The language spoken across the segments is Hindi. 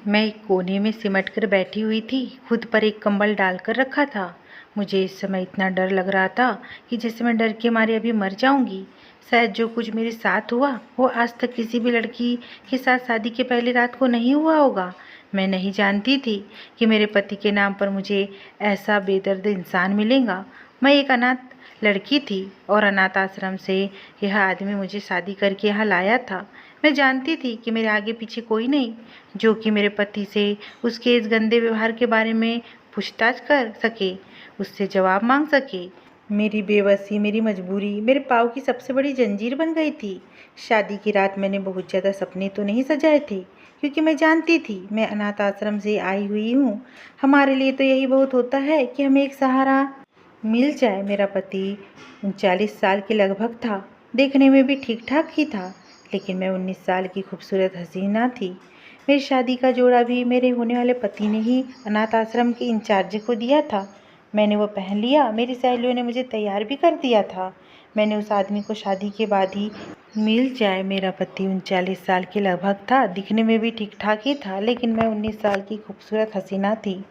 मैं एक कोने में सिमट कर बैठी हुई थी, खुद पर एक कंबल डालकर रखा था। मुझे इस समय इतना डर लग रहा था कि जैसे मैं डर के मारे अभी मर जाऊंगी। शायद जो कुछ मेरे साथ हुआ वो आज तक किसी भी लड़की के साथ शादी के पहले रात को नहीं हुआ होगा। मैं नहीं जानती थी कि मेरे पति के नाम पर मुझे ऐसा बेदर्द इंसान मिलेगा। मैं एक अनाथ लड़की थी और अनाथ आश्रम से यह आदमी मुझे शादी करके यहाँ लाया था। मैं जानती थी कि मेरे आगे पीछे कोई नहीं जो कि मेरे पति से उसके इस गंदे व्यवहार के बारे में पूछताछ कर सके, उससे जवाब मांग सके। मेरी बेबसी, मेरी मजबूरी मेरे पाँव की सबसे बड़ी जंजीर बन गई थी। शादी की रात मैंने बहुत ज़्यादा सपने तो नहीं सजाए थे, क्योंकि मैं जानती थी मैं अनाथ आश्रम से आई हुई हूँ। हमारे लिए तो यही बहुत होता है कि हमें एक सहारा मिल जाए। मेरा पति 39 साल के लगभग था, देखने में भी ठीक ठाक ही था, लेकिन मैं 19 साल की खूबसूरत हसीना थी। मेरी शादी का जोड़ा भी मेरे होने वाले पति ने ही अनाथ आश्रम के इंचार्ज को दिया था। मैंने वो पहन लिया, मेरी सहेलियों ने मुझे तैयार भी कर दिया था। मैंने उस आदमी को शादी के बाद ही मिल जाए। मेरा पति 39 साल के लगभग था, दिखने में भी ठीक ठाक ही था, लेकिन मैं 19 साल की खूबसूरत हसीना थी।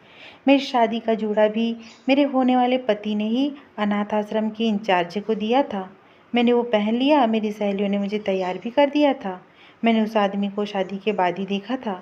मेरी शादी का जोड़ा भी मेरे होने वाले पति ने ही अनाथ आश्रम के इंचार्ज को दिया था। मैंने वो पहन लिया, मेरी सहेलियों ने मुझे तैयार भी कर दिया था। मैंने उस आदमी को शादी के बाद ही देखा था।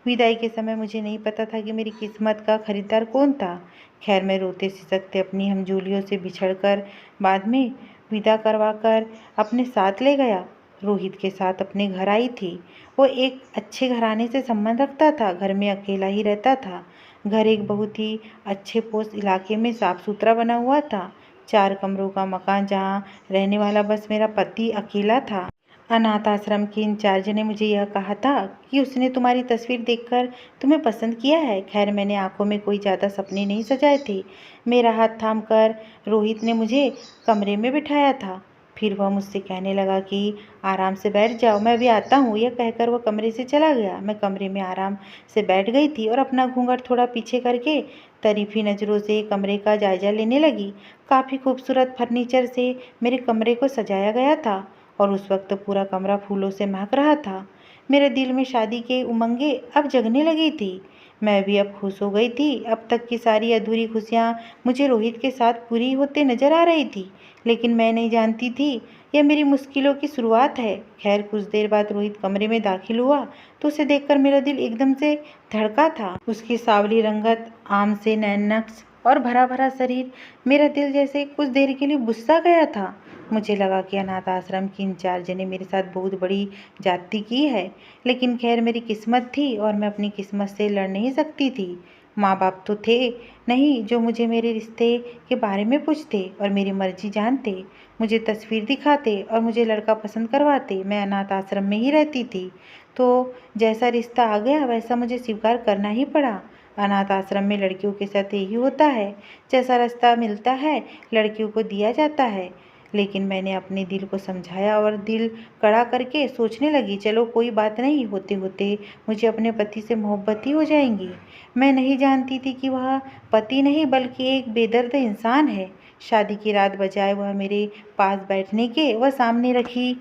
विदाई के समय मुझे नहीं पता था कि मेरी किस्मत का खरीदार कौन था। खैर, मैं रोते सिसकते अपनी हमजोलियों से बिछड़कर बाद में विदा करवा कर अपने साथ ले गया। रोहित के साथ अपने घर आई थी। वो एक अच्छे घराने से संबंध रखता था, घर में अकेला ही रहता था। घर एक बहुत ही अच्छे पोस्ट इलाके में साफ सुथरा बना हुआ था। 4 कमरों का मकान, जहाँ रहने वाला बस मेरा पति अकेला था। अनाथ आश्रम के इंचार्ज ने मुझे यह कहा था कि उसने तुम्हारी तस्वीर देखकर तुम्हें पसंद किया है। खैर, मैंने आंखों में कोई ज़्यादा सपने नहीं सजाए थे। मेरा हाथ थामकर रोहित ने मुझे कमरे में बिठाया था। फिर वह मुझसे कहने लगा कि आराम से बैठ जाओ, मैं अभी आता हूँ। यह कहकर वह कमरे से चला गया। मैं कमरे में आराम से बैठ गई थी और अपना घूंघट थोड़ा पीछे करके तरीफी नज़रों से कमरे का जायजा लेने लगी। काफ़ी खूबसूरत फर्नीचर से मेरे कमरे को सजाया गया था और उस वक्त पूरा कमरा फूलों से महक रहा था। मेरे दिल में शादी की उमंगें अब जगने लगी थी। मैं भी अब खुश हो गई थी। अब तक की सारी अधूरी खुशियाँ मुझे रोहित के साथ पूरी होते नजर आ रही थी, लेकिन मैं नहीं जानती थी यह मेरी मुश्किलों की शुरुआत है। खैर, कुछ देर बाद रोहित कमरे में दाखिल हुआ तो उसे देखकर मेरा दिल एकदम से धड़का था। उसकी सांवली रंगत, आम से नैन नक्श और भरा भरा शरीर, मेरा दिल जैसे कुछ देर के लिए बुझ-सा गया था। मुझे लगा कि अनाथ आश्रम की इंचार्ज ने मेरे साथ बहुत बड़ी ज्यादती की है, लेकिन खैर, मेरी किस्मत थी और मैं अपनी किस्मत से लड़ नहीं सकती थी। माँ बाप तो थे नहीं जो मुझे मेरे रिश्ते के बारे में पूछते और मेरी मर्जी जानते, मुझे तस्वीर दिखाते और मुझे लड़का पसंद करवाते। मैं अनाथ आश्रम में ही रहती थी, तो जैसा रिश्ता आ गया वैसा मुझे स्वीकार करना ही पड़ा। अनाथ आश्रम में लड़कियों के साथ यही होता है, जैसा रास्ता मिलता है लड़कियों को दिया जाता है। लेकिन मैंने अपने दिल को समझाया और दिल कड़ा करके सोचने लगी, चलो कोई बात नहीं, होते होते मुझे अपने पति से मोहब्बत ही हो जाएंगी। मैं नहीं जानती थी कि वह पति नहीं बल्कि एक बेदर्द इंसान है। शादी की रात बजाय वह मेरे पास बैठने के, वह सामने रखी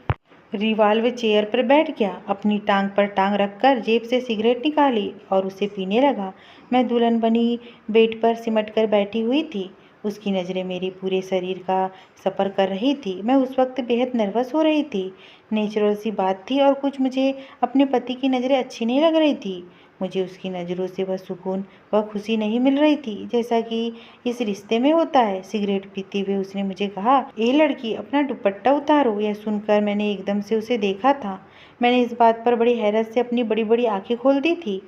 रिवाल्व चेयर पर बैठ गया। अपनी टांग पर टांग रखकर जेब से सिगरेट निकाली और उसे पीने लगा। मैं दुल्हन बनी बेड पर सिमट कर बैठी हुई थी। उसकी नज़रें मेरे पूरे शरीर का सफ़र कर रही थी। मैं उस वक्त बेहद नर्वस हो रही थी। नेचुरल सी बात थी और कुछ मुझे अपने पति की नज़रें अच्छी नहीं लग रही थी। मुझे उसकी नज़रों से वह सुकून, वह खुशी नहीं मिल रही थी जैसा कि इस रिश्ते में होता है। सिगरेट पीते हुए उसने मुझे कहा, ए लड़की, अपना दुपट्टा उतारो। यह सुनकर मैंने एकदम से उसे देखा था। मैंने इस बात पर बड़ी हैरत से अपनी बड़ी बड़ी आंखें खोल दी थी।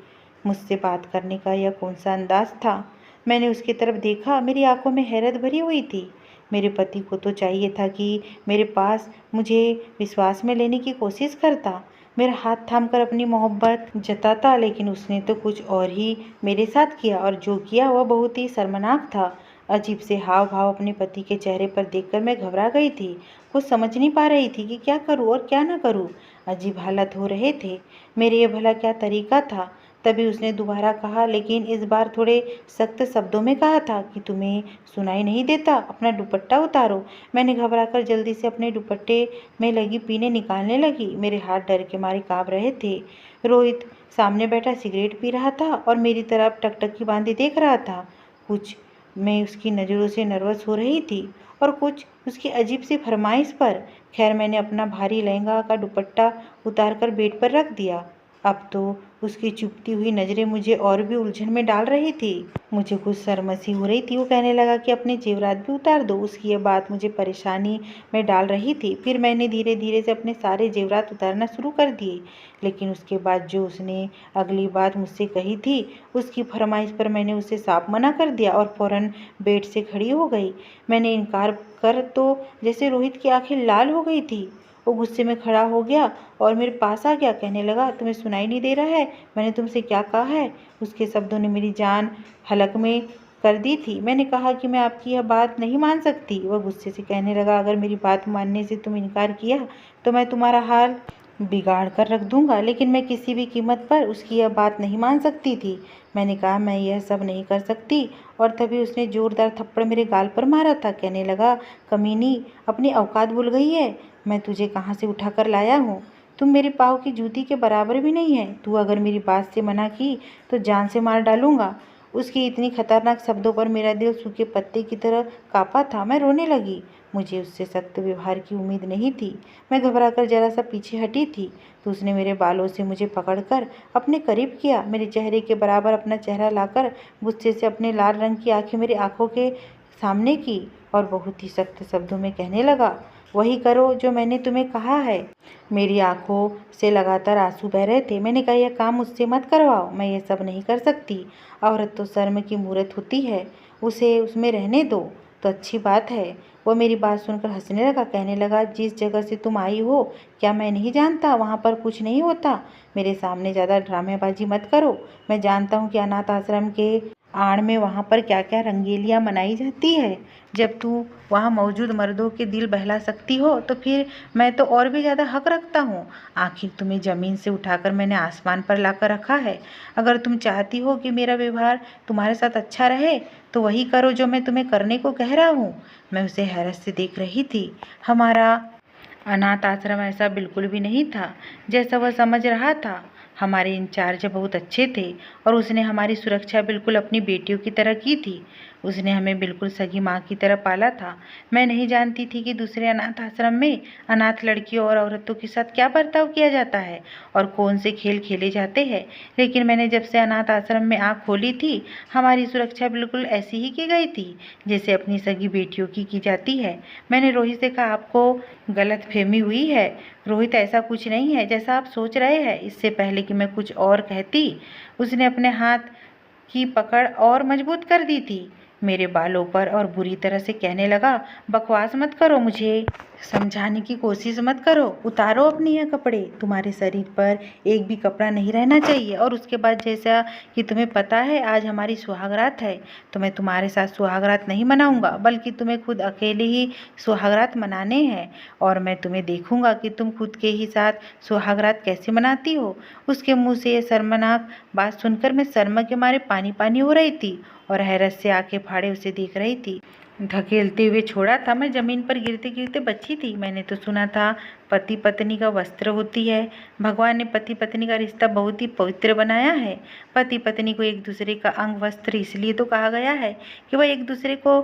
मुझसे बात करने का यह कौन सा अंदाज था। मैंने उसकी तरफ देखा, मेरी आंखों में हैरत भरी हुई थी। मेरे पति को तो चाहिए था कि मेरे पास मुझे विश्वास में लेने की कोशिश करता, मेरा हाथ थामकर अपनी मोहब्बत जताता, लेकिन उसने तो कुछ और ही मेरे साथ किया और जो किया वह बहुत ही शर्मनाक था। अजीब से हाव भाव अपने पति के चेहरे पर देखकर मैं घबरा गई थी। कुछ समझ नहीं पा रही थी कि क्या करूं और क्या ना करूं। अजीब हालात हो रहे थे। मेरे ये भला क्या तरीका था। तभी उसने दोबारा कहा, लेकिन इस बार थोड़े सख्त शब्दों में कहा था कि तुम्हें सुनाई नहीं देता, अपना दुपट्टा उतारो। मैंने घबराकर जल्दी से अपने दुपट्टे में लगी पीने निकालने लगी। मेरे हाथ डर के मारे काँप रहे थे। रोहित सामने बैठा सिगरेट पी रहा था और मेरी तरफ टकटकी बांधे देख रहा था। कुछ मैं उसकी नज़रों से नर्वस हो रही थी और कुछ उसकी अजीब सी फरमाइश पर। खैर, मैंने अपना भारी लहंगा का दुपट्टा उतारकर बेड पर रख दिया। अब तो उसकी चुभती हुई नज़रें मुझे और भी उलझन में डाल रही थी। मुझे कुछ शर्मसी हो रही थी। वो कहने लगा कि अपने जेवरात भी उतार दो। उसकी यह बात मुझे परेशानी में डाल रही थी। फिर मैंने धीरे धीरे से अपने सारे जेवरात उतारना शुरू कर दिए। लेकिन उसके बाद जो उसने अगली बात मुझसे कही थी, उसकी फरमाइश पर मैंने उसे साफ मना कर दिया और फ़ौरन बेड से खड़ी हो गई। मैंने इनकार कर तो जैसे रोहित की आंखें लाल हो गई थी। वो गुस्से में खड़ा हो गया और मेरे पास आ गया। कहने लगा, तुम्हें सुनाई नहीं दे रहा है मैंने तुमसे क्या कहा है? उसके शब्दों ने मेरी जान हलक में कर दी थी। मैंने कहा कि मैं आपकी यह बात नहीं मान सकती। वह गुस्से से कहने लगा, अगर मेरी बात मानने से तुम इनकार किया तो मैं तुम्हारा हाल बिगाड़ कर रख दूंगा। लेकिन मैं किसी भी कीमत पर उसकी यह बात नहीं मान सकती थी। मैंने कहा, मैं यह सब नहीं कर सकती। और तभी उसने जोरदार थप्पड़ मेरे गाल पर मारा था। कहने लगा, कमीनी, अपनी औकात भूल गई है। मैं तुझे कहाँ से उठा कर लाया हूँ? तुम मेरे पाँव की जूती के बराबर भी नहीं है। तू अगर मेरी बात से मना की तो जान से मार डालूंगा। उसकी इतनी खतरनाक शब्दों पर मेरा दिल सूखे पत्ते की तरह काँपा था। मैं रोने लगी। मुझे उससे सख्त व्यवहार की उम्मीद नहीं थी। मैं घबराकर जरा सा पीछे हटी थी तो उसने मेरे बालों से मुझे पकड़कर अपने करीब किया। मेरे चेहरे के बराबर अपना चेहरा लाकर गुस्से से अपने लाल रंग की आंखें मेरी आंखों के सामने की और बहुत ही सख्त शब्दों में कहने लगा, वही करो जो मैंने तुम्हें कहा है। मेरी आंखों से लगातार आंसू बह रहे थे। मैंने कहा, यह काम मुझसे मत करवाओ, मैं ये सब नहीं कर सकती। औरत तो शर्म की मूरत होती है, उसे उसमें रहने दो तो अच्छी बात है। वो मेरी बात सुनकर हंसने लगा। कहने लगा, जिस जगह से तुम आई हो क्या मैं नहीं जानता? वहाँ पर कुछ नहीं होता। मेरे सामने ज़्यादा ड्रामेबाजी मत करो। मैं जानता हूँ कि अनाथ आश्रम के आड़ में वहाँ पर क्या क्या रंगेलियाँ मनाई जाती है। जब तू वहाँ मौजूद मर्दों के दिल बहला सकती हो तो फिर मैं तो और भी ज़्यादा हक रखता हूँ। आखिर तुम्हें ज़मीन से उठाकर मैंने आसमान पर लाकर रखा है। अगर तुम चाहती हो कि मेरा व्यवहार तुम्हारे साथ अच्छा रहे तो वही करो जो मैं तुम्हें करने को कह रहा हूँ। मैं उसे हैरत से देख रही थी। हमारा अनाथ आश्रम ऐसा बिल्कुल भी नहीं था जैसा वह समझ रहा था। हमारे इंचार्ज बहुत अच्छे थे और उसने हमारी सुरक्षा बिल्कुल अपनी बेटियों की तरह की थी। उसने हमें बिल्कुल सगी माँ की तरह पाला था। मैं नहीं जानती थी कि दूसरे अनाथ आश्रम में अनाथ लड़कियों और औरतों के साथ क्या बर्ताव किया जाता है और कौन से खेल खेले जाते हैं। लेकिन मैंने जब से अनाथ आश्रम में आँख खोली थी, हमारी सुरक्षा बिल्कुल ऐसी ही की गई थी जैसे अपनी सगी बेटियों की जाती है। मैंने रोहित से कहा, आपको गलतफहमी हुई है। रोहित, ऐसा कुछ नहीं है जैसा आप सोच रहे हैं। इससे पहले कि मैं कुछ और कहती, उसने अपने हाथ की पकड़ और मजबूत कर दी थी मेरे बालों पर और बुरी तरह से कहने लगा, बकवास मत करो, मुझे समझाने की कोशिश मत करो। उतारो अपने यह कपड़े। तुम्हारे शरीर पर एक भी कपड़ा नहीं रहना चाहिए। और उसके बाद, जैसा कि तुम्हें पता है, आज हमारी सुहागरात है तो मैं तुम्हारे साथ सुहागरात नहीं मनाऊंगा, बल्कि तुम्हें खुद अकेले ही सुहागरात मनाने हैं। और मैं तुम्हें देखूंगा कि तुम खुद के ही साथ सुहागरात कैसे मनाती हो। उसके मुंह से यह शर्मनाक बात सुनकर मैं शर्म के मारे पानी पानी हो रही थी और हैरत से आंखें फाड़े उसे देख रही थी। धकेलते हुए छोड़ा था। मैं जमीन पर गिरते गिरते बची थी। मैंने तो सुना था पति पत्नी का वस्त्र होती है। भगवान ने पति पत्नी का रिश्ता बहुत ही पवित्र बनाया है। पति पत्नी को एक दूसरे का अंग वस्त्र इसलिए तो कहा गया है कि वह एक दूसरे को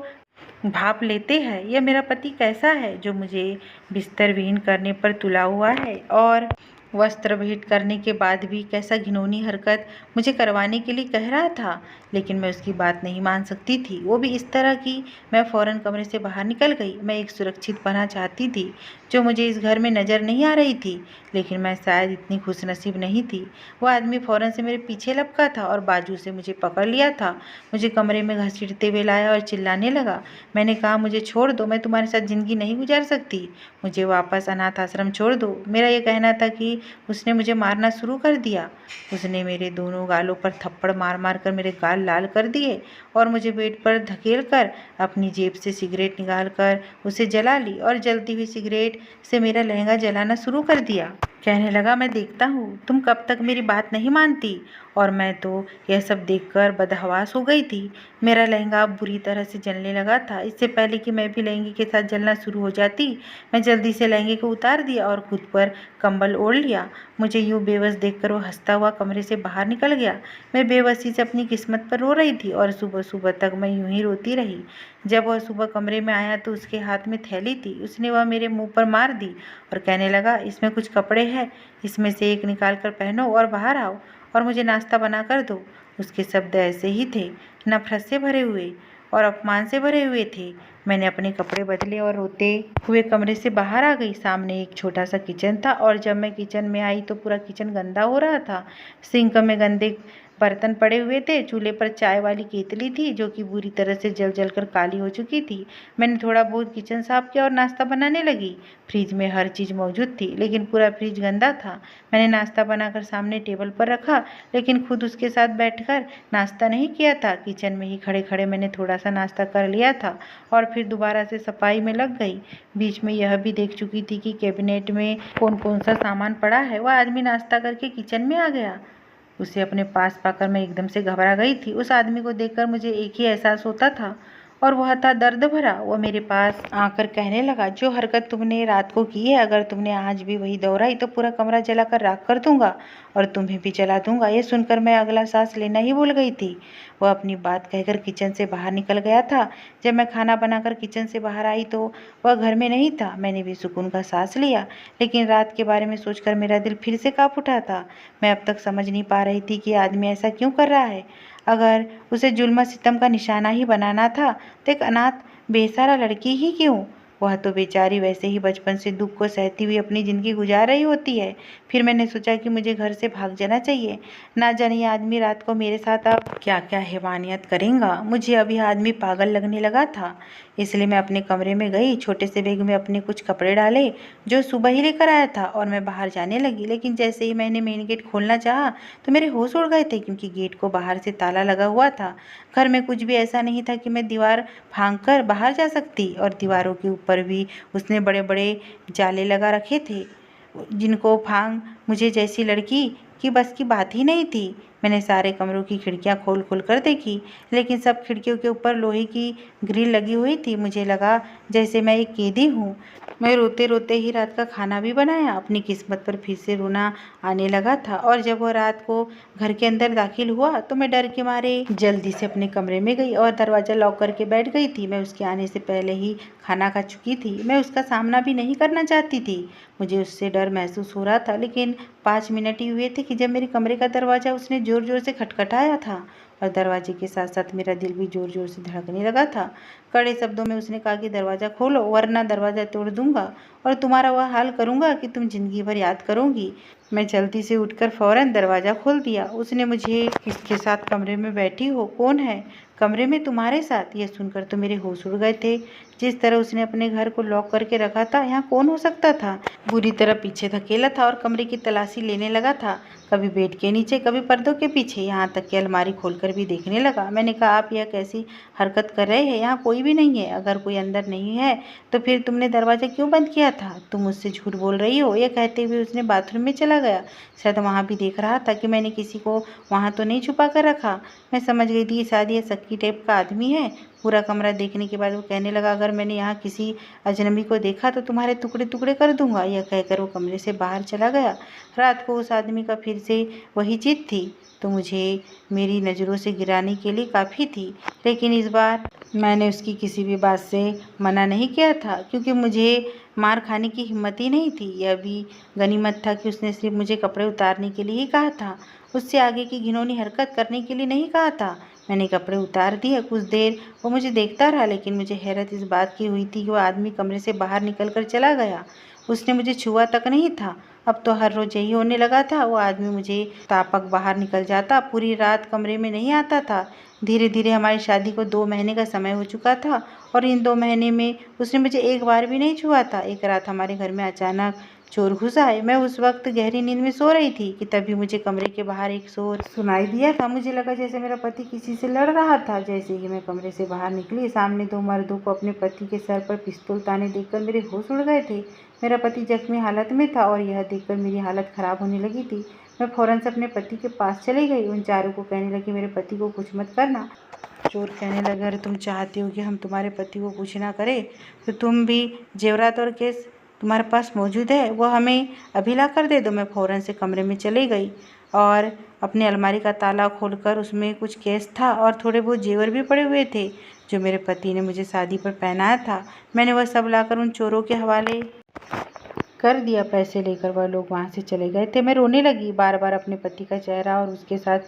भाप लेते हैं। यह मेरा पति कैसा है जो मुझे बिस्तर विहीन करने पर तुला हुआ है और वस्त्र भेंट करने के बाद भी कैसा घिनौनी हरकत मुझे करवाने के लिए कह रहा था। लेकिन मैं उसकी बात नहीं मान सकती थी, वो भी इस तरह की। मैं फ़ौरन कमरे से बाहर निकल गई। मैं एक सुरक्षित पनाह चाहती थी जो मुझे इस घर में नज़र नहीं आ रही थी, लेकिन मैं शायद इतनी खुशनसीब नहीं थी। वह आदमी फ़ौरन से मेरे पीछे लपका था और बाजू से मुझे पकड़ लिया था। मुझे कमरे में घसीटते हुए लाया और चिल्लाने लगा। मैंने कहा, मुझे छोड़ दो, मैं तुम्हारे साथ ज़िंदगी नहीं गुजार सकती। मुझे वापस अनाथ आश्रम छोड़ दो। मेरा ये कहना था कि उसने मुझे मारना शुरू कर दिया। उसने मेरे दोनों गालों पर थप्पड़ मार मार कर मेरे गाल लाल कर दिए और मुझे बेड पर धकेल कर अपनी जेब से सिगरेट निकाल कर उसे जला ली और जलती हुई सिगरेट से मेरा लहंगा जलाना शुरू कर दिया। कहने लगा, मैं देखता हूँ तुम कब तक मेरी बात नहीं मानती और मैं तो यह सब देखकर बदहवास हो गई थी। मेरा लहंगा अब बुरी तरह से जलने लगा था। इससे पहले कि मैं भी लहंगे के साथ जलना शुरू हो जाती, मैं जल्दी से लहंगे को उतार दिया और खुद पर कंबल ओढ़ लिया। मुझे यूँ बेबस देखकर वो हंसता हुआ कमरे से बाहर निकल गया। मैं बेबसी से अपनी किस्मत पर रो रही थी और सुबह सुबह तक मैं यूं ही रोती रही। जब वह सुबह कमरे में आया तो उसके हाथ में थैली थी। उसने वह मेरे मुंह पर मार दी और कहने लगा, इसमें कुछ कपड़े हैं, इसमें से एक निकाल कर पहनो और बाहर आओ और मुझे नाश्ता बना कर दो। उसके शब्द ऐसे ही थे, नफरत से भरे हुए और अपमान से भरे हुए थे। मैंने अपने कपड़े बदले और रोते हुए कमरे से बाहर आ गई। सामने एक छोटा सा किचन था और जब मैं किचन में आई तो पूरा किचन गंदा हो रहा था। सिंक में गंदे बर्तन पड़े हुए थे। चूल्हे पर चाय वाली केतली थी जो कि बुरी तरह से जल जल कर काली हो चुकी थी। मैंने थोड़ा बहुत किचन साफ किया और नाश्ता बनाने लगी। फ्रिज में हर चीज़ मौजूद थी लेकिन पूरा फ्रिज गंदा था। मैंने नाश्ता बनाकर सामने टेबल पर रखा लेकिन खुद उसके साथ बैठकर नाश्ता नहीं किया था। किचन में ही खड़े खड़े मैंने थोड़ा सा नाश्ता कर लिया था और फिर दोबारा से सफाई में लग गई। बीच में यह भी देख चुकी थी कि कैबिनेट में कौन कौन सा सामान पड़ा है। वह आदमी नाश्ता करके किचन में आ गया। उसे अपने पास पाकर मैं एकदम से घबरा गई थी। उस आदमी को देखकर मुझे एक ही एहसास होता था और वह था दर्द भरा। वो मेरे पास आकर कहने लगा, जो हरकत तुमने रात को की है, अगर तुमने आज भी वही दोहराई तो पूरा कमरा जलाकर राख कर दूंगा और तुम्हें भी जला दूंगा। ये सुनकर मैं अगला सांस लेना ही भूल गई थी। वह अपनी बात कहकर किचन से बाहर निकल गया था। जब मैं खाना बनाकर किचन से बाहर आई तो वह घर में नहीं था। मैंने भी सुकून का सांस लिया लेकिन रात के बारे में सोचकर मेरा दिल फिर से काँप उठा था। मैं अब तक समझ नहीं पा रही थी कि आदमी ऐसा क्यों कर रहा है। अगर उसे जुल्म सितम का निशाना ही बनाना था तो एक अनाथ बेसहारा लड़की ही क्यों? वह तो बेचारी वैसे ही बचपन से दुख को सहती हुई अपनी ज़िंदगी गुजार रही होती है। फिर मैंने सोचा कि मुझे घर से भाग जाना चाहिए। ना जाने ये आदमी रात को मेरे साथ अब क्या क्या हैवानियत करेगा। मुझे अब यह आदमी पागल लगने लगा था। इसलिए मैं अपने कमरे में गई, छोटे से बैग में अपने कुछ कपड़े डाले जो सुबह ही लेकर आया था और मैं बाहर जाने लगी। लेकिन जैसे ही मैंने मेन गेट खोलना चाहा तो मेरे होश उड़ गए थे क्योंकि गेट को बाहर से ताला लगा हुआ था। घर में कुछ भी ऐसा नहीं था कि मैं दीवार फांक कर बाहर जा सकती और दीवारों के ऊपर भी उसने बड़े बड़े जाले लगा रखे थे जिनको फांक मुझे जैसी लड़की की बस की बात ही नहीं थी। मैंने सारे कमरों की खिड़कियां खोल खोल कर देखी लेकिन सब खिड़कियों के ऊपर लोहे की ग्रिल लगी हुई थी। मुझे लगा जैसे मैं एक कैदी हूँ। मैं रोते रोते ही रात का खाना भी बनाया। अपनी किस्मत पर फिर से रोना आने लगा था और जब वह रात को घर के अंदर दाखिल हुआ तो मैं डर के मारे जल्दी से अपने कमरे में गई और दरवाज़ा लॉक करके बैठ गई थी। मैं उसके आने से पहले ही खाना खा चुकी थी। मैं उसका सामना भी नहीं करना चाहती थी। मुझे उससे डर महसूस हो रहा था लेकिन 5 मिनट ही हुए थे कि जब मेरे कमरे का दरवाज़ा उसने ज़ोर ज़ोर से खटखटाया था और दरवाजे के साथ साथ मेरा दिल भी ज़ोर ज़ोर से धड़कने लगा था। कड़े शब्दों में उसने कहा कि दरवाज़ा खोलो वरना दरवाज़ा तोड़ दूंगा और तुम्हारा वह हाल करूंगा कि तुम जिंदगी भर याद करोगी। मैं जल्दी से उठकर फौरन दरवाज़ा खोल दिया। उसने मुझे, किसके साथ कमरे में बैठी हो, कौन है कमरे में तुम्हारे साथ? यह सुनकर तो मेरे होश उड़ गए थे। जिस तरह उसने अपने घर को लॉक करके रखा था यहाँ कौन हो सकता था? बुरी तरह पीछे धकेला था और कमरे की तलाशी लेने लगा था, कभी बेड के नीचे कभी पर्दों के पीछे, यहाँ तक कि अलमारी खोलकर भी देखने लगा। मैंने कहा, आप यह कैसी हरकत कर रहे हैं? यहाँ कोई भी नहीं है। अगर कोई अंदर नहीं है तो फिर तुमने दरवाज़ा क्यों बंद किया था? तुम मुझसे झूठ बोल रही हो। यह कहते हुए उसने बाथरूम में चला गया। शायद वहाँ भी देख रहा था कि मैंने किसी को वहाँ तो नहीं छुपा कर रखा। मैं समझ गई थी शायद यह शक्की टाइप का आदमी है। पूरा कमरा देखने के बाद वो कहने लगा, अगर मैंने यहाँ किसी अजनबी को देखा तो तुम्हारे टुकड़े टुकड़े कर दूंगा। यह कहकर वो कमरे से बाहर चला गया। रात को उस आदमी का फिर से वही जिद थी तो मुझे मेरी नज़रों से गिराने के लिए काफ़ी थी। लेकिन इस बार मैंने उसकी किसी भी बात से मना नहीं किया था क्योंकि मुझे मार खाने की हिम्मत ही नहीं थी। यह भी गनीमत था कि उसने सिर्फ मुझे कपड़े उतारने के लिए ही कहा था, उससे आगे की घिनौनी हरकत करने के लिए नहीं कहा था। मैंने कपड़े उतार दिए। कुछ देर वो मुझे देखता रहा लेकिन मुझे हैरत इस बात की हुई थी कि वह आदमी कमरे से बाहर निकल कर चला गया। उसने मुझे छुआ तक नहीं था। अब तो हर रोज यही होने लगा था। वो आदमी मुझे तापक बाहर निकल जाता, पूरी रात कमरे में नहीं आता था। धीरे धीरे हमारी शादी को 2 महीने का समय हो चुका था और इन 2 महीने में उसने मुझे एक बार भी नहीं छुआ था। एक रात हमारे घर में अचानक चोर घुस आए। मैं उस वक्त गहरी नींद में सो रही थी कि तभी मुझे कमरे के बाहर एक शोर सुनाई दिया था। मुझे लगा जैसे मेरा पति किसी से लड़ रहा था। जैसे ही मैं कमरे से बाहर निकली, सामने 2 मर्दों को अपने पति के सर पर पिस्तौल ताने देखकर मेरे होश उड़ गए थे। मेरा पति जख्मी हालत में था और यह देखकर मेरी हालत खराब होने लगी थी। मैं फ़ौरन से अपने पति के पास चली गई। उन चारों को कहने लगी, मेरे पति को कुछ मत करना। चोर कहने लगे, अगर तुम चाहती हो कि हम तुम्हारे पति को कुछ ना करें तो तुम भी जेवरात और केस तुम्हारे पास मौजूद है वो हमें अभी ला कर दे दो। मैं फ़ौरन से कमरे में चली गई और अपनी अलमारी का ताला खोलकर उसमें कुछ केस था और थोड़े बहुत जेवर भी पड़े हुए थे जो मेरे पति ने मुझे शादी पर पहनाया था। मैंने वह सब लाकर उन चोरों के हवाले कर दिया। पैसे लेकर वह लोग वहाँ से चले गए थे। मैं रोने लगी, बार बार अपने पति का चेहरा और उसके साथ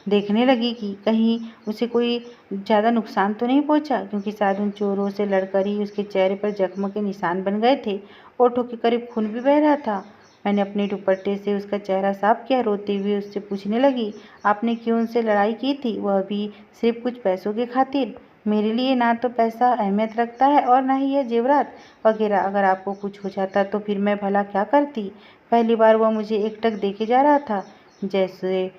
देखने लगी कि कहीं उसे कोई ज़्यादा नुकसान तो नहीं पहुँचा, क्योंकि शायद उन चोरों से लड़कर ही उसके चेहरे पर जख्म के निशान बन गए थे। ओठों के करीब खून भी बह रहा था। मैंने अपने दुपट्टे से उसका चेहरा साफ किया। रोते हुए उससे पूछने लगी, आपने क्यों उनसे लड़ाई की थी? वह भी सिर्फ कुछ पैसों की खातिर। मेरे लिए ना तो पैसा अहमियत रखता है और ना ही यह जेवरात वगैरह। अगर आपको कुछ हो जाता तो फिर मैं भला क्या करती? पहली बार वह मुझे एकटक देखे जा रहा था, जैसे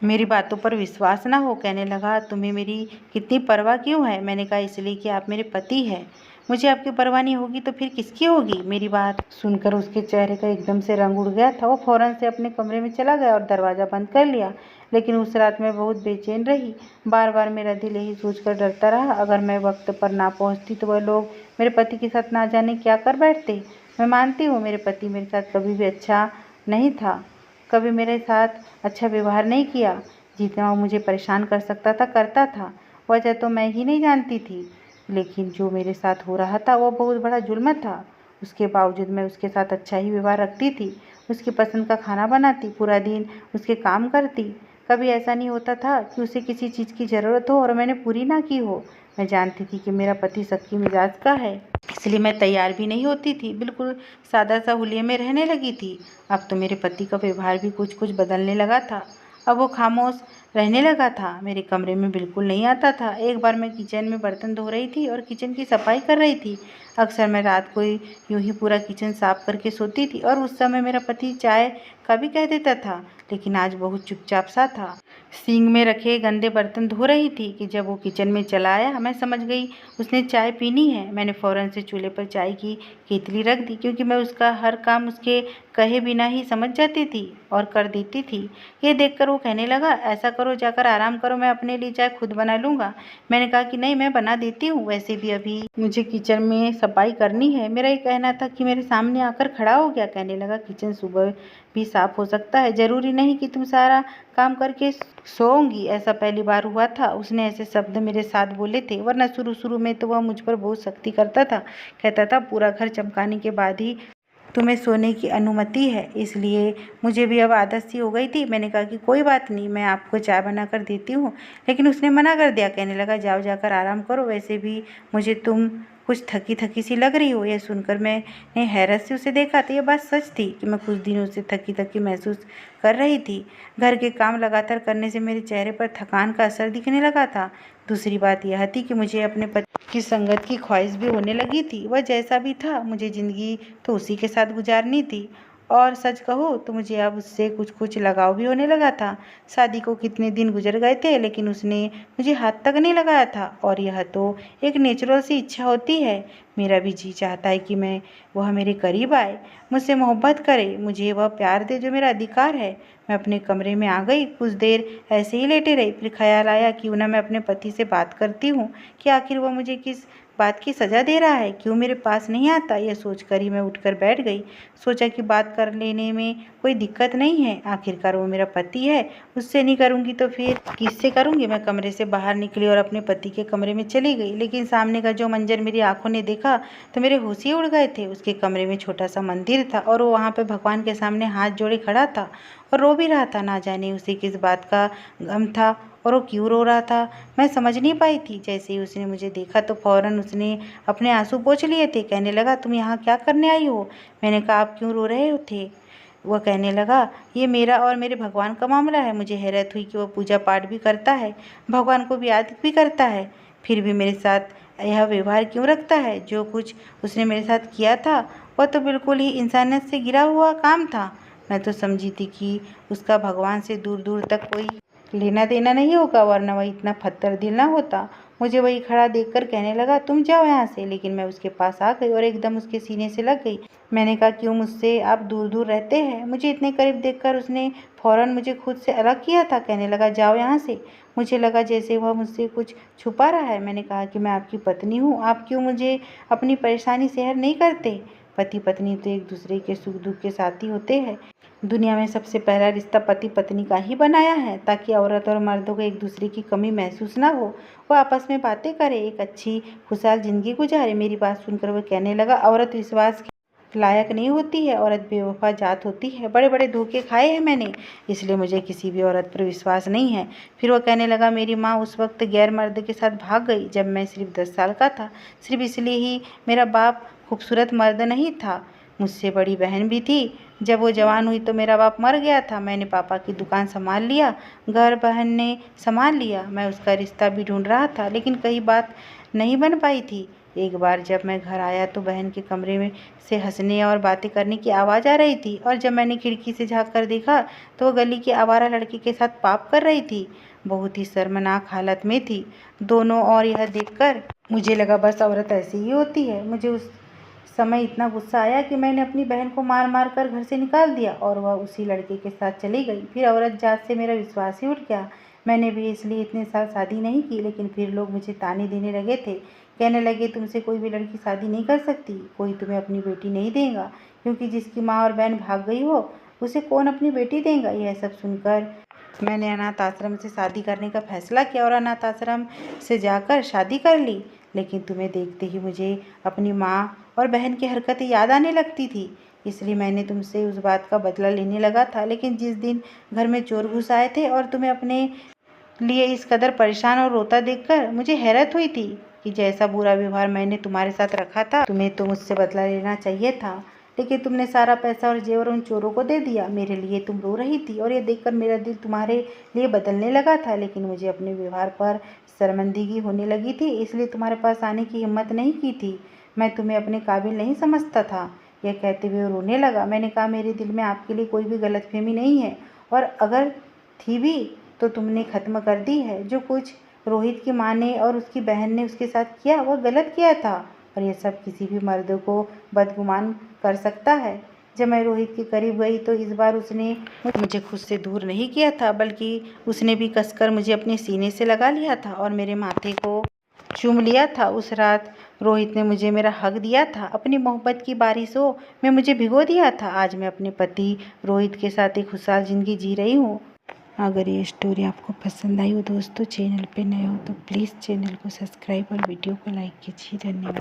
मेरी बातों पर विश्वास ना हो। कहने लगा, तुम्हें मेरी कितनी परवाह क्यों है? मैंने कहा, इसलिए कि आप मेरे पति हैं। मुझे आपकी परवाह नहीं होगी तो फिर किसकी होगी? मेरी बात सुनकर उसके चेहरे का एकदम से रंग उड़ गया था। वो फौरन से अपने कमरे में चला गया और दरवाज़ा बंद कर लिया। लेकिन उस रात मैं बहुत बेचैन रही। बार बार मेरा दिल यही सोचकर डरता रहा, अगर मैं वक्त पर ना पहुंचती तो वह लोग मेरे पति के साथ ना जाने क्या कर बैठते। मैं मानती हूँ मेरे पति मेरे साथ कभी भी अच्छा नहीं था, कभी मेरे साथ अच्छा व्यवहार नहीं किया। जितना वो मुझे परेशान कर सकता था करता था। वजह तो मैं ही नहीं जानती थी, लेकिन जो मेरे साथ हो रहा था वो बहुत बड़ा जुल्म था। उसके बावजूद मैं उसके साथ अच्छा ही व्यवहार रखती थी, उसकी पसंद का खाना बनाती, पूरा दिन उसके काम करती। कभी ऐसा नहीं होता था कि उसे किसी चीज़ की ज़रूरत हो और मैंने पूरी ना की हो। मैं जानती थी कि मेरा पति सख्ती मिजाज का है, इसलिए मैं तैयार भी नहीं होती थी, बिल्कुल सादा सा हुलिये में रहने लगी थी। अब तो मेरे पति का व्यवहार भी कुछ कुछ बदलने लगा था। अब वो खामोश रहने लगा था, मेरे कमरे में बिल्कुल नहीं आता था। एक बार मैं किचन में बर्तन धो रही थी और किचन की सफाई कर रही थी। अक्सर मैं रात को यूं ही पूरा किचन साफ करके सोती थी और उस समय मेरा पति चाय का भी कह देता था, लेकिन आज बहुत चुपचाप सा था। सिंक में रखे गंदे बर्तन धो रही थी कि जब वो किचन में चला आया। मैं समझ गई उसने चाय पीनी है। मैंने फ़ौरन से चूल्हे पर चाय की केतली रख दी, क्योंकि मैं उसका हर काम उसके कहे बिना ही समझ जाती थी और कर देती थी। ये देखकर वो कहने लगा, ऐसा करो, जाकर आराम करो, मैं अपने लिए चाय खुद बना लूँगा। मैंने कहा कि नहीं, मैं बना देती हूँ, वैसे भी अभी मुझे किचन में सफाई करनी है। मेरा ये कहना था कि मेरे सामने आकर खड़ा हो गया। कहने लगा, किचन सुबह भी साफ हो सकता है, ज़रूरी नहीं कि तुम सारा काम करके सोऊंगी। ऐसा पहली बार हुआ था उसने ऐसे शब्द मेरे साथ बोले थे, वरना शुरू शुरू में तो वह मुझ पर बहुत सख्ती करता था। कहता था, पूरा घर चमकाने के बाद ही तुम्हें सोने की अनुमति है। इसलिए मुझे भी अब आदत सी हो गई थी। मैंने कहा कि कोई बात नहीं, मैं आपको चाय बना कर देती हूँ, लेकिन उसने मना कर दिया। कहने लगा, जाओ, जाकर आराम करो, वैसे भी मुझे तुम कुछ थकी थकी सी लग रही हो। यह सुनकर मैंने हैरत से उसे देखा तो यह बात सच थी कि मैं कुछ दिनों से थकी थकी महसूस कर रही थी। घर के काम लगातार करने से मेरे चेहरे पर थकान का असर दिखने लगा था। दूसरी बात यह थी कि मुझे अपने पति की संगत की ख्वाहिश भी होने लगी थी। वह जैसा भी था, मुझे ज़िंदगी तो उसी के साथ गुजारनी थी। और सच कहो तो मुझे अब उससे कुछ कुछ लगाव भी होने लगा था। शादी को कितने दिन गुजर गए थे, लेकिन उसने मुझे हाथ तक नहीं लगाया था। और यह तो एक नेचुरल सी इच्छा होती है। मेरा भी जी चाहता है कि वह मेरे करीब आए, मुझसे मोहब्बत करे, मुझे वह प्यार दे जो मेरा अधिकार है। मैं अपने कमरे में आ गई, कुछ देर ऐसे ही लेटे रही। फिर ख्याल आया क्यों ना मैं अपने पति से बात करती हूँ कि आखिर वह मुझे किस बात की सज़ा दे रहा है, क्यों मेरे पास नहीं आता। यह सोचकर ही मैं उठकर बैठ गई। सोचा कि बात कर लेने में कोई दिक्कत नहीं है, आखिरकार वो मेरा पति है, उससे नहीं करूँगी तो फिर किससे करूँगी। मैं कमरे से बाहर निकली और अपने पति के कमरे में चली गई, लेकिन सामने का जो मंजर मेरी आंखों ने देखा तो मेरे होश ही उड़ गए थे। उसके कमरे में छोटा सा मंदिर था और वो वहाँ पे भगवान के सामने हाथ जोड़े खड़ा था और रो भी रहा था। ना जाने उसे किस बात का गम था और वो क्यों रो रहा था, मैं समझ नहीं पाई थी। जैसे ही उसने मुझे देखा तो फौरन उसने अपने आंसू पोंछ लिए थे। कहने लगा, तुम यहाँ क्या करने आई हो? मैंने कहा, आप क्यों रो रहे थे? वह कहने लगा, ये मेरा और मेरे भगवान का मामला है। मुझे हैरत हुई कि वह पूजा पाठ भी करता है, भगवान को भी याद भी करता है, फिर भी मेरे साथ यह व्यवहार क्यों रखता है? जो कुछ उसने मेरे साथ किया था वह तो बिल्कुल ही इंसानियत से गिरा हुआ काम था। मैं तो समझी थी कि उसका भगवान से दूर दूर तक कोई लेना देना नहीं होगा, वरना वही इतना फत्तर दिल ना होता। मुझे वही खड़ा देखकर कहने लगा, तुम जाओ यहाँ से। लेकिन मैं उसके पास आ गई और एकदम उसके सीने से लग गई। मैंने कहा, क्यों मुझसे आप दूर दूर रहते हैं? मुझे इतने करीब देखकर उसने फौरन मुझे खुद से अलग किया था। कहने लगा, जाओ यहाँ से। मुझे लगा जैसे वह मुझसे कुछ छुपा रहा है। मैंने कहा कि मैं आपकी पत्नी हूँ, आप क्यों मुझे अपनी परेशानी शेयर नहीं करते? पति पत्नी तो एक दूसरे के सुख दुख के साथी होते हैं। दुनिया में सबसे पहला रिश्ता पति पत्नी का ही बनाया है, ताकि औरत और मर्दों को एक दूसरे की कमी महसूस ना हो। वो आपस में बातें करें, एक अच्छी खुशहाल जिंदगी गुजारे। मेरी बात सुनकर वो कहने लगा, औरत विश्वास के लायक नहीं होती है, औरत बेवफा जात होती है। बड़े बड़े धोखे खाए हैं मैंने, इसलिए मुझे किसी भी औरत पर विश्वास नहीं है। फिर वो कहने लगा, मेरी माँ उस वक्त गैर मर्द के साथ भाग गई जब मैं सिर्फ 10 साल का था, सिर्फ इसलिए ही। मेरा बाप खूबसूरत मर्द नहीं था, मुझसे बड़ी बहन भी थी। जब वो जवान हुई तो मेरा बाप मर गया था। मैंने पापा की दुकान संभाल लिया, घर बहन ने संभाल लिया। मैं उसका रिश्ता भी ढूंढ रहा था, लेकिन कहीं बात नहीं बन पाई थी। एक बार जब मैं घर आया तो बहन के कमरे में से हंसने और बातें करने की आवाज़ आ रही थी, और जब मैंने खिड़की से झाँक कर देखा तो वो गली के आवारा लड़के के साथ पाप कर रही थी। बहुत ही शर्मनाक हालत में थी दोनों, और यह देखकर मुझे लगा बस औरत ऐसी ही होती है। मुझे उस समय इतना गुस्सा आया कि मैंने अपनी बहन को मार मार कर घर से निकाल दिया, और वह उसी लड़के के साथ चली गई। फिर औरत जात से मेरा विश्वास ही उठ गया। मैंने भी इसलिए इतने साल शादी नहीं की, लेकिन फिर लोग मुझे ताने देने लगे थे। कहने लगे, तुमसे कोई भी लड़की शादी नहीं कर सकती, कोई तुम्हें अपनी बेटी नहीं देगा, क्योंकि जिसकी माँ और बहन भाग गई हो उसे कौन अपनी बेटी देगा। यह सब सुनकर मैंने अनाथ आश्रम से शादी करने का फैसला किया और अनाथ आश्रम से जाकर शादी कर ली। लेकिन तुम्हें देखते ही मुझे अपनी माँ और बहन की हरकतें याद आने लगती थी, इसलिए मैंने तुमसे उस बात का बदला लेने लगा था। लेकिन जिस दिन घर में चोर घुस आए थे और तुम्हें अपने लिए इस कदर परेशान और रोता देखकर मुझे हैरत हुई थी कि जैसा बुरा व्यवहार मैंने तुम्हारे साथ रखा था, तुम्हें तो मुझसे बदला लेना चाहिए था। लेकिन तुमने सारा पैसा और जेवर उन चोरों को दे दिया। मेरे लिए तुम रो रही थी, और यह देखकर मेरा दिल तुम्हारे लिए बदलने लगा था। लेकिन मुझे अपने व्यवहार पर शर्मिंदगी होने लगी थी, इसलिए तुम्हारे पास आने की हिम्मत नहीं की थी। मैं तुम्हें अपने काबिल नहीं समझता था। यह कहते हुए वो रोने लगा। मैंने कहा, मेरे दिल में आपके लिए कोई भी गलतफहमी नहीं है, और अगर थी भी तो तुमने ख़त्म कर दी है। जो कुछ रोहित की माँ ने और उसकी बहन ने उसके साथ किया वह गलत किया था, और यह सब किसी भी मर्द को बदगुमान कर सकता है। जब मैं रोहित के करीब गई तो इस बार उसने मुझे खुद से दूर नहीं किया था, बल्कि उसने भी कसकर मुझे अपने सीने से लगा लिया था और मेरे माथे को चूम लिया था। उस रात रोहित ने मुझे मेरा हक दिया था, अपनी मोहब्बत की बारिशों में मुझे भिगो दिया था। आज मैं अपने पति रोहित के साथ एक खुशहाल ज़िंदगी जी रही हूँ। अगर ये स्टोरी आपको पसंद आई हो दोस्तों, चैनल पे नए हो तो प्लीज़ चैनल को सब्सक्राइब और वीडियो को लाइक कीजिए। धन्यवाद।